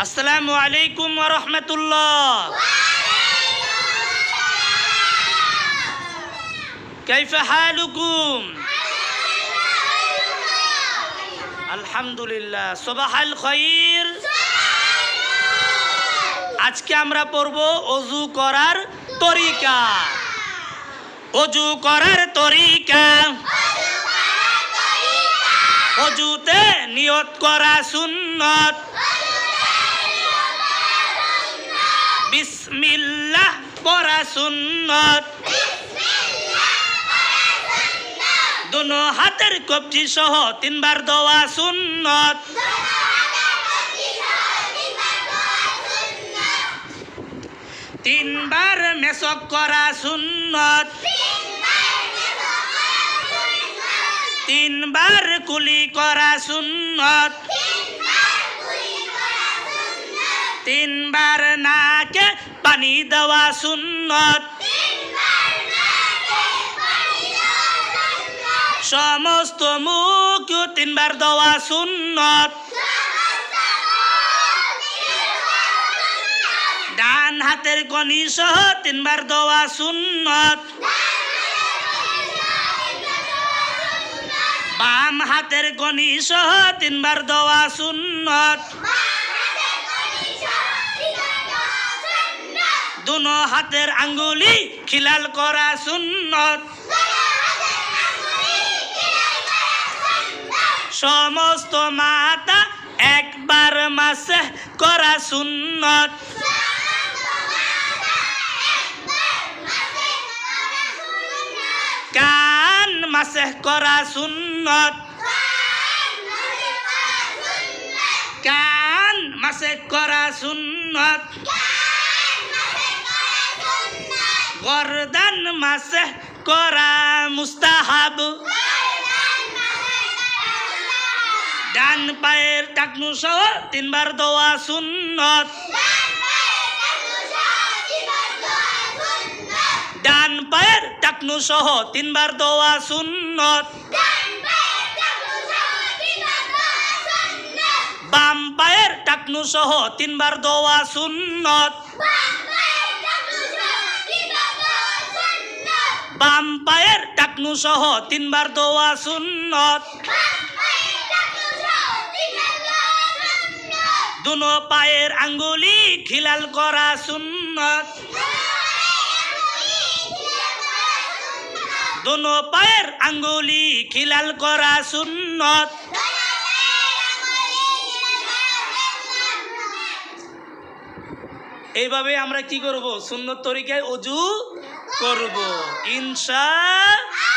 আসসালামু আলাইকুম ওয়া রাহমাতুল্লাহ। কাইফা হালুকুম? আলহামদুলিল্লাহ। সুবহাল খাইর। আজকে আমরা পড়ব ওযু করার তরিকা। ওযু করার তরিকা, ওযুতে নিয়ত করা সুন্নাত। বিসমিল্লাহ পড়া সুন্নাত। दोनों हाथेर कब्जी सह 3 बार दवा सुन्नत। तीन बार मेसक करा सुन्नत। 3 बार कुली करा सुन्नत। 3 बार नाके पानी देवा सुन्नत। समस्त मुख 3 बार देवा सुन्नत। डान हाथेर कनी सह 3 बार देवा सुन्नत। बाम हाथेर कनी सह 3 बार देवा सुन्नत। दोनों हाथेर आंगुली खिलाल करा सुन्नत। समस्त माथा एक बार मासेह करा सुन्नत। कान मासेह करा सुन्नत। कान मासेह करा सुन्नत। गर्दन मासेह करा मुस्ताहाब। डान पायर टाकनु सह 3 बार दवा सुन्नत। डान पायर टाकनु सह 3 बार दवा सुन्नत। बाम पायर टाकनु सह 3 बार दवा सुन्नत। बाम पायर टाकनु सह 3 बार दवा सुन्नत। दोनों पायर आंगुली खिलाल करा सुन्नत। दोनों पायर आंगुली खिलाल करा सुन्नत। এইভাবে আমরা কি করব? সুন্নত তরিকায় ওযু করব ইনশাআল্লাহ।